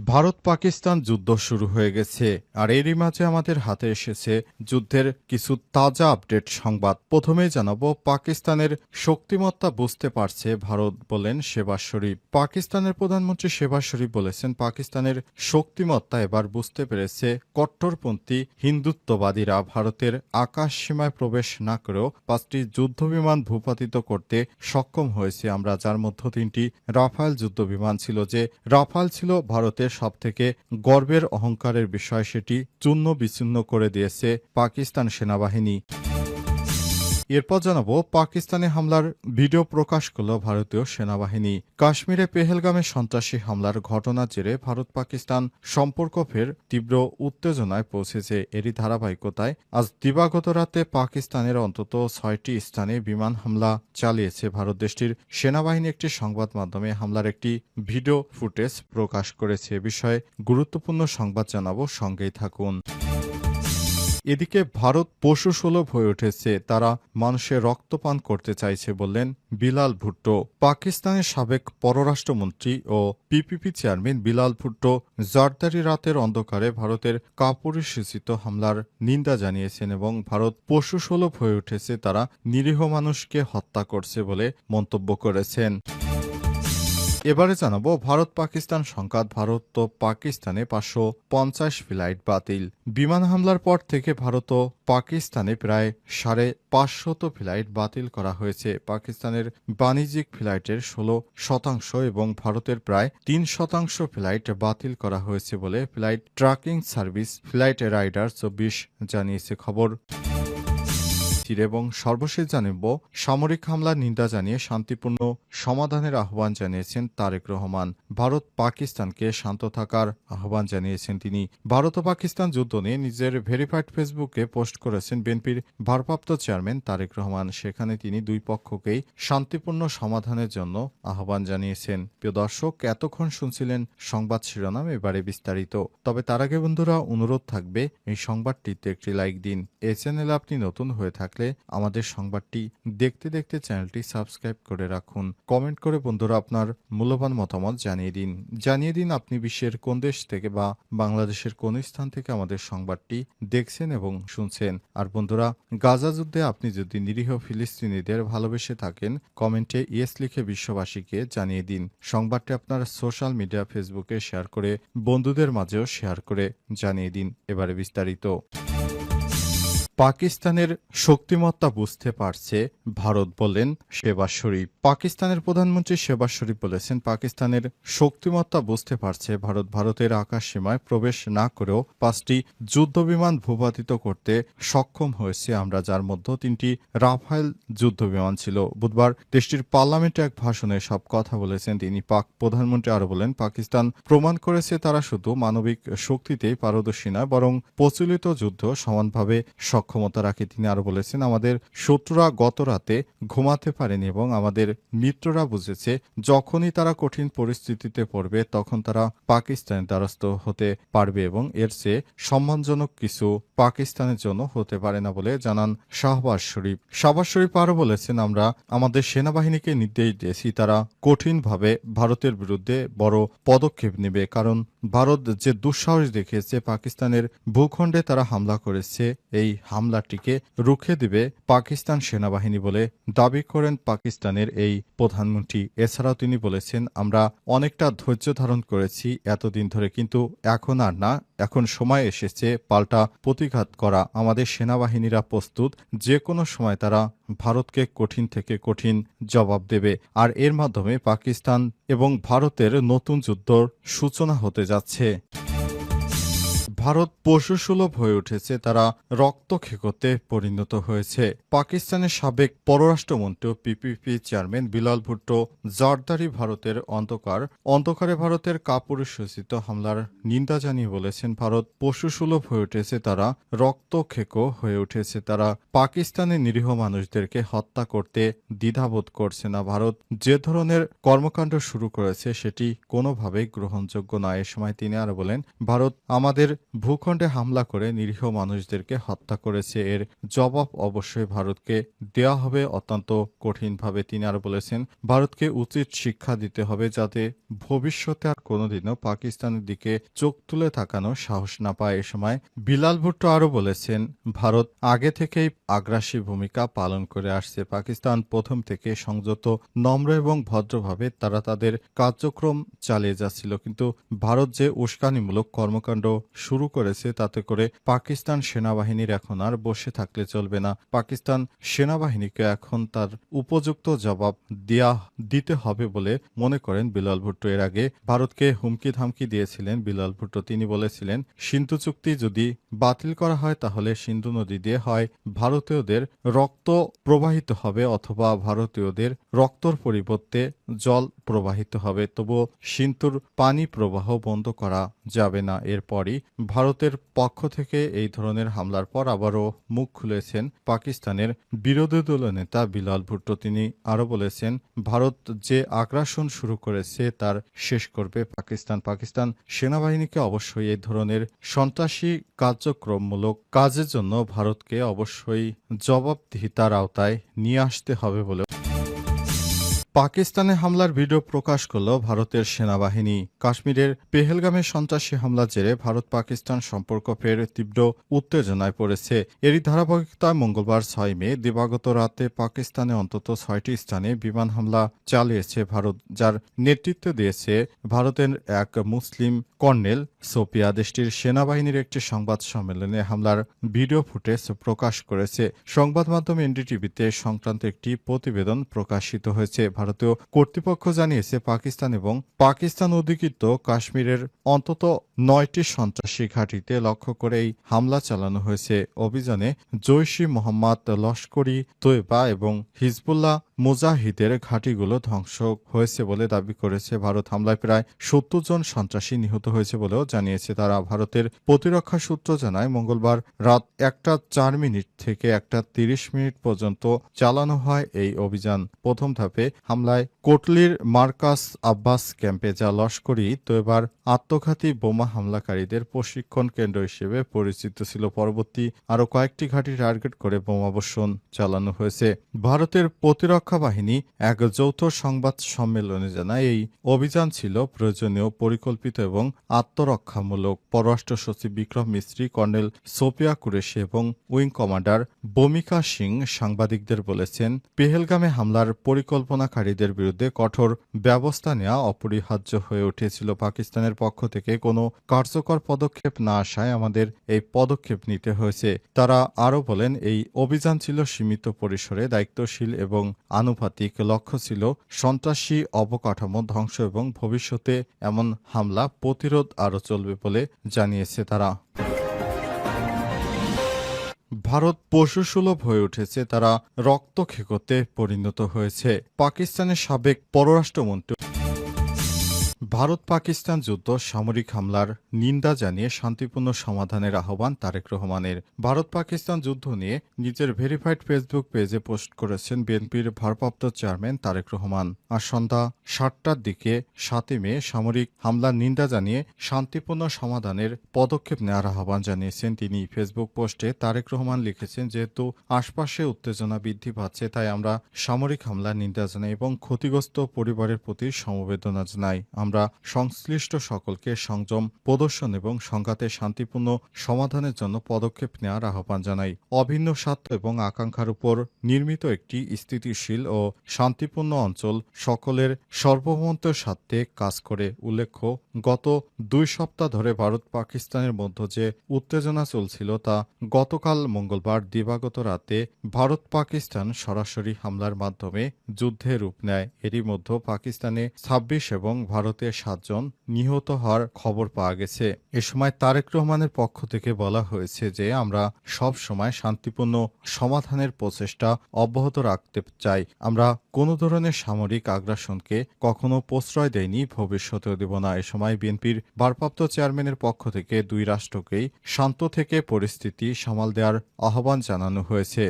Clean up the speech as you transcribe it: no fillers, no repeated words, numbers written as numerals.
ভারত পাকিস্তান যুদ্ধ শুরু হয়ে গেছে আর এরই মাঝে আমাদের হাতে এসেছে যুদ্ধের কিছু তাজা আপডেট সংবাদ। প্রথমেই জানাবো, পাকিস্তানের শক্তিমত্তা বুঝতে পারছে ভারত, বলেন শেহবাজ শরীফ। পাকিস্তানের প্রধানমন্ত্রী শেহবাজ শরীফ বলেছেন, পাকিস্তানের শক্তিমত্তা এবার বুঝতে পেরেছে কট্টরপন্থী হিন্দুত্ববাদীরা ভারতের আকাশ সীমায় প্রবেশ না করেও 5টি যুদ্ধবিমান ভূপাতিত করতে সক্ষম হয়েছে আমরা, যার মধ্যে 3টি রাফায়েল যুদ্ধবিমান ছিল। যে রাফাল ছিল ভারতের সবথেকে গর্বের অহংকারের বিষয়, সেটি চূর্ণ বিচূর্ণ করে দিয়েছে পাকিস্তান সেনাবাহিনী। এরপর জানাবো, পাকিস্তানে হামলার ভিডিও প্রকাশ করল ভারতীয় সেনাবাহিনী। কাশ্মীরে পেহেলগামে সন্ত্রাসী হামলার ঘটনার জেরে ভারত পাকিস্তান সম্পর্ক ফের তীব্র উত্তেজনায় পৌঁছেছে। এরই ধারাবাহিকতায় আজ দিবাগত রাতে পাকিস্তানের অন্তত 6টি স্থানে বিমান হামলা চালিয়েছে ভারত। দেশটির সেনাবাহিনী একটি সংবাদ মাধ্যমে হামলার একটি ভিডিও ফুটেজ প্রকাশ করেছে। এ বিষয়ে গুরুত্বপূর্ণ সংবাদ জানাবো, সঙ্গেই থাকুন। এদিকে ভারত পশুসুলভ হয়ে উঠেছে, তারা মানুষের রক্তপান করতে চাইছে বললেন বিলাল ভুট্টো। পাকিস্তানের সাবেক পররাষ্ট্রমন্ত্রী ও পিপিপি চেয়ারম্যান বিলাল ভুট্টো জারদারি রাতের অন্ধকারে ভারতের কাপুরুষোচিত হামলার নিন্দা জানিয়েছেন এবং ভারত পশুসুলভ হয়ে উঠেছে, তারা নিরীহ মানুষকে হত্যা করছে বলে মন্তব্য করেছেন। এবারে জানাবো, ভারত পাকিস্তান সংঘাত। ভারত ও পাকিস্তানে 550 ফ্লাইট বাতিল। বিমান হামলার পর থেকে ভারত ও পাকিস্তানে প্রায় 550 ফ্লাইট বাতিল করা হয়েছে। পাকিস্তানের বাণিজ্যিক ফ্লাইটের 16% এবং ভারতের প্রায় 3% ফ্লাইট বাতিল করা হয়েছে বলে flight tracking service Flightradar 24 জানিয়েছে খবর। এবং সর্বশেষ জানাবো, সামরিক হামলার নিন্দা জানিয়ে শান্তিপূর্ণ সমাধানের আহ্বান জানিয়েছেন তারেক রহমান। ভারত পাকিস্তানকে শান্ত থাকার আহ্বান জানিয়েছেন তিনি। ভারত ও পাকিস্তান যুদ্ধ নিয়ে নিজের ভেরিফাইড ফেসবুকে পোস্ট করেছেন বিএনপির ভারপ্রাপ্ত চেয়ারম্যান তারেক রহমান। সেখানে তিনি দুই পক্ষকেই শান্তিপূর্ণ সমাধানের জন্য আহ্বান জানিয়েছেন। প্রিয় দর্শক, এতক্ষণ শুনছিলেন সংবাদ শিরোনাম, এবারে বিস্তারিত। তবে তার আগে বন্ধুরা, অনুরোধ থাকবে এই সংবাদটিতে একটি লাইক দিন। এই চ্যানেলে আপনি নতুন হয়ে থাকলে আমাদের সংবাদটি দেখতে দেখতে চ্যানেলটি সাবস্ক্রাইব করে রাখুন। কমেন্ট করে বন্ধুরা আপনার মূল্যবান মতামত জানিয়ে দিন আপনি বিশ্বের কোন দেশ থেকে বা বাংলাদেশের কোন স্থান থেকে আমাদের সংবাদটি দেখছেন এবং শুনছেন। আর বন্ধুরা, গাজা যুদ্ধে আপনি যদি নিরীহ ফিলিস্তিনিদের ভালোবেসে থাকেন, কমেন্টে ইয়েস লিখে বিশ্ববাসীকে জানিয়ে দিন। সংবাদটি আপনার সোশ্যাল মিডিয়া ফেসবুকে শেয়ার করে বন্ধুদের মাঝেও শেয়ার করে জানিয়ে দিন। এবারে বিস্তারিত। পাকিস্তানের শক্তিমত্তা বুঝতে পারছে ভারত, বললেন শেহবাজ শরীফ। পাকিস্তানের প্রধানমন্ত্রী শেহবাজ শরীফ বলেছেন, পাকিস্তানের শক্তিমত্তা বুঝতে পারছে ভারত। ভারতের আকাশ সীমায় প্রবেশ না করেও 5টি যুদ্ধবিমান ভূপাতিত করতে সক্ষম হয়েছে আমরা, যার মধ্যে 3টি রাফায়েল যুদ্ধবিমান ছিল। বুধবার দেশটির পার্লামেন্টে এক ভাষণে সব কথা বলেছেন তিনি। পাক প্রধানমন্ত্রী আরও বলেন, পাকিস্তান প্রমাণ করেছে তারা শুধু মানবিক শক্তিতেই পারদর্শী নয়, বরং প্রচলিত যুদ্ধ সমানভাবে সক্ষমতা রাখে। তিনি আরো বলেছেন, আমাদের শত্রুরা গত রাতে ঘুমাতে পারেনি এবং আমাদের মিত্ররা বুঝেছে যখনই তারা কঠিন পরিস্থিতিতে পড়বে তখন তারা পাকিস্তানের দ্বারস্থ হতে পারবে এবং এর চেয়ে সম্মানজনক কিছু পাকিস্তানের জন্য হতে পারে না বলে জানান শাহবাজ শরীফ। শাহবাজ শরীফ আরো বলেছেন, আমরা আমাদের সেনাবাহিনীকে নির্দেশ দিয়েছি তারা কঠিনভাবে ভারতের বিরুদ্ধে বড় পদক্ষেপ নেবে, কারণ ভারত যে দুঃসাহস দেখিয়েছে পাকিস্তানের ভূখণ্ডে তারা হামলা করেছে, এই হামলাটিকে রুখে দিবে পাকিস্তান সেনাবাহিনী বলে দাবি করেন পাকিস্তানের এই প্রধানমন্ত্রী। এছাড়াও তিনি বলেছেন, আমরা অনেকটা ধৈর্য ধারণ করেছি এতদিন ধরে, কিন্তু এখন আর না, এখন সময় এসেছে পাল্টা প্রতিঘাত করা। আমাদের সেনাবাহিনীরা প্রস্তুত, যে কোনো সময় তারা ভারতকে কঠিন থেকে কঠিন জবাব দেবে। আর এর মাধ্যমে পাকিস্তান এবং ভারতের নতুন যুদ্ধর সূচনা হতে যাচ্ছে। ভারত পশুসুলভ হয়ে উঠেছে, তারা রক্তক্ষেকোতে পরিণত হয়েছে। পাকিস্তানের সাবেক পররাষ্ট্রমন্ত্রী ও পিপিপি চেয়ারম্যান বিলাল ভুট্টো জারদারি ভারতের অন্ধকারে ভারতের কাপুরুষোচিত হামলার নিন্দা জানিয়ে বলেছেন, ভারত পশুসুলভ হয়ে উঠেছে, তারা রক্তক্ষেকো হয়ে উঠেছে, তারা পাকিস্তানের নিরীহ মানুষদেরকে হত্যা করতে দ্বিধাবোধ করছে না। ভারত যে ধরনের কর্মকাণ্ড শুরু করেছে সেটি কোনোভাবেই গ্রহণযোগ্য নয়। এ সময় তিনি আরো বলেন, ভারত আমাদের ভূখণ্ডে হামলা করে নিরীহ মানুষদেরকে হত্যা করেছে, এর জবাব অবশ্যই ভারতকে দেওয়া হবে অত্যন্ত কঠিনভাবে। তিনি আরও বলেছেন, ভারতকে উচিত শিক্ষা দিতে হবে যাতে ভবিষ্যতে আর কোনোদিনও পাকিস্তানের দিকে চোখ তুলে তাকানোর সাহস না পায়। এ সময় বিলাল ভুট্টো আরও বলেছেন, ভারত আগে থেকেই আগ্রাসী ভূমিকা পালন করে আসছে। পাকিস্তান প্রথম থেকে সংযত, নম্র এবং ভদ্রভাবে তারা তাদের কার্যক্রম চালিয়ে যাচ্ছিল, কিন্তু ভারত যে উস্কানিমূলক কর্মকাণ্ড শুরু করেছে তাতে করে পাকিস্তান সেনাবাহিনীর এখন আর বসে থাকলে চলবে না। পাকিস্তান সেনাবাহিনীকে এখন তার উপযুক্ত জবাব দিতে হবে বলে মনে করেন বিলাল ভুট্টো। এর আগে ভারতকে হুমকি ধামকি দিয়েছিলেন বিলাল ভুট্টো। তিনি বলেছিলেন, সিন্ধু চুক্তি যদি বাতিল করা হয় তাহলে সিন্ধু নদী দিয়ে হয় ভারতীয়দের রক্ত প্রবাহিত হবে অথবা ভারতীয়দের রক্তর পরিবর্তে জল প্রবাহিত হবে, তবুও সিন্ধুর পানি প্রবাহ বন্ধ করা যাবে না। এরপরই ভারতের পক্ষ থেকে এই ধরনের হামলার পর আবারও মুখ খুলেছেন পাকিস্তানের বিরোধী দলনেতা বিলাল ভুট্টো। তিনি আরও বলেছেন, ভারত যে আগ্রাসন শুরু করেছে তার শেষ করবে পাকিস্তান সেনাবাহিনীকে অবশ্যই এই ধরনের সন্ত্রাসী কার্যক্রমমূলক কাজের জন্য ভারতকে অবশ্যই জবাবদিহিতার আওতায় নিয়ে আসতে হবে বলে পাকিস্তানে হামলার ভিডিও প্রকাশ করল ভারতের সেনাবাহিনী। কাশ্মীরের পেহেলগামে সন্ত্রাসী হামলার জেরে ভারত পাকিস্তান সম্পর্ক ফের তীব্র উত্তেজনায় পড়েছে। এরই ধারাবাহিকতায় মঙ্গলবার 6 মে দিবাগত রাতে পাকিস্তানে অন্তত 6টি স্থানে বিমান হামলা চালিয়েছে ভারত, যার নেতৃত্ব দিয়েছে ভারতের এক মুসলিম কর্নেল সোপিয়া। দেশটির সেনাবাহিনীর একটি সংবাদ সম্মেলনে হামলার ভিডিও ফুটেজ প্রকাশ করেছে। সংবাদ মাধ্যম এনডিটিভিতে সংক্রান্ত একটি প্রতিবেদন প্রকাশিত হয়েছে। ভারতীয় কর্তৃপক্ষ জানিয়েছে, পাকিস্তান এবং পাকিস্তান অধিকৃত কাশ্মীরের অন্তত 9টি সন্ত্রাসী ঘাঁটিতে লক্ষ্য করে এই হামলা চালানো হয়েছে। অভিযানে জৈশ-ই মোহাম্মদ, লস্করি তৈবা এবং হিজবুল্লাহ মুজাহিদের ঘাঁটিগুলো ধ্বংস হয়েছে বলে দাবি করেছে ভারত। হামলায় প্রায় 70 জন সন্ত্রাসী নিহত হয়েছে বলেও জানিয়েছে তারা। ভারতের প্রতিরক্ষা সূত্র জানায়, মঙ্গলবার রাত 1:04 থেকে 1:30 পর্যন্ত চালানো হয় এই অভিযান। প্রথম ধাপে হামলায় কোটলির মার্কাস আব্বাস ক্যাম্পে, যা লস্করি তৈবার আত্মঘাতী বোমা হামলাকারীদের প্রশিক্ষণ কেন্দ্র হিসেবে পরিচিত ছিল। পরবর্তী আরও কয়েকটি ঘাঁটি টার্গেট করে বোমাবর্ষণ চালানো হয়েছে। ভারতের প্রতিরক্ষা বাহিনী এক যৌথ সংবাদ সম্মেলনে জানায়, এই অভিযান ছিল প্রয়োজনীয়, পরিকল্পিত এবং আত্মরক্ষামূলক। পররাষ্ট্র সচিব বিক্রম মিস্ত্রি, কর্নেল সোপিয়া কুরেশি এবং উইং কমান্ডার বমিকা সিং সাংবাদিকদের বলেছেন, পেহেলগামে হামলার পরিকল্পনাকারীদের বিরুদ্ধে কঠোর ব্যবস্থা নেওয়া অপরিহার্য হয়ে উঠেছিল। পাকিস্তানের পক্ষ থেকে কোনো কার্যকর পদক্ষেপ না আসায় আমাদের এই পদক্ষেপ নিতে হয়েছে। তারা আরও বলেন, এই অভিযান ছিল সীমিত পরিসরে, দায়িত্বশীল এবং আনুপাতিক। লক্ষ্য ছিল সন্ত্রাসী অবকাঠামো ধ্বংস এবং ভবিষ্যতে এমন হামলা প্রতিরোধ আরও চলবে বলে জানিয়েছে তারা। ভারত পশুসুলভ হয়ে উঠেছে, তারা রক্তক্ষেকোতে পরিণত হয়েছে। পাকিস্তানের সাবেক পররাষ্ট্রমন্ত্রী ভারত পাকিস্তান যুদ্ধ সামরিক হামলার নিন্দা জানিয়ে শান্তিপূর্ণ সমাধানের আহ্বান তারেক রহমানের। ভারত পাকিস্তান যুদ্ধ নিয়ে নিজের ভেরিফাইড ফেসবুক পেজে পোস্ট করেছেন বিএনপির ভারপ্রাপ্ত চেয়ারম্যান তারেক রহমান। আর সন্ধ্যা 7টার দিকে 7 মে সামরিক হামলার নিন্দা জানিয়ে শান্তিপূর্ণ সমাধানের পদক্ষেপ নেওয়ার আহ্বান জানিয়েছেন তিনি। ফেসবুক পোস্টে তারেক রহমান লিখেছেন, যেহেতু আশপাশে উত্তেজনা বৃদ্ধি পাচ্ছে, তাই আমরা সামরিক হামলার নিন্দা জানাই এবং ক্ষতিগ্রস্ত পরিবারের প্রতি সমবেদনা জানাই। আমরা সংশ্লিষ্ট সকলকে সংযম প্রদর্শন এবং সংঘাতের শান্তিপূর্ণ সমাধানের জন্য পদক্ষেপ নেওয়ার আহ্বান জানাই। অভিন্ন স্বার্থ এবং আকাঙ্ক্ষার উপর নির্মিত একটি স্থিতিশীল ও শান্তিপূর্ণ অঞ্চল সকলের সার্বভৌমত্বের স্বার্থে কাজ করে। উল্লেখ্য, গত 2 সপ্তাহ ধরে ভারত পাকিস্তানের মধ্যে যে উত্তেজনা চলছিল তা গতকাল মঙ্গলবার দিবাগত রাতে ভারত পাকিস্তান সরাসরি হামলার মাধ্যমে যুদ্ধে রূপ নেয়। এরই মধ্যে পাকিস্তানে 26 এবং ভারতে 7 জন নিহত হওয়ার খবর পাওয়া গেছে। এ সময় তারেক রহমানের পক্ষ থেকে বলা হয়েছে যে, আমরা সব সময় শান্তিপূর্ণ সমাধানের প্রচেষ্টা অব্যাহত রাখতে চাই। আমরা কোনো ধরনের সামরিক আগ্রাসনকে কখনো প্রশ্রয় দেয়নি, ভবিষ্যতেও দেব না। এ সময় বিএনপির ভারপ্রাপ্ত চেয়ারম্যানের পক্ষ থেকে 2 রাষ্ট্রকেই শান্ত থেকে পরিস্থিতি সামাল দেওয়ার আহ্বান জানানো হয়েছে।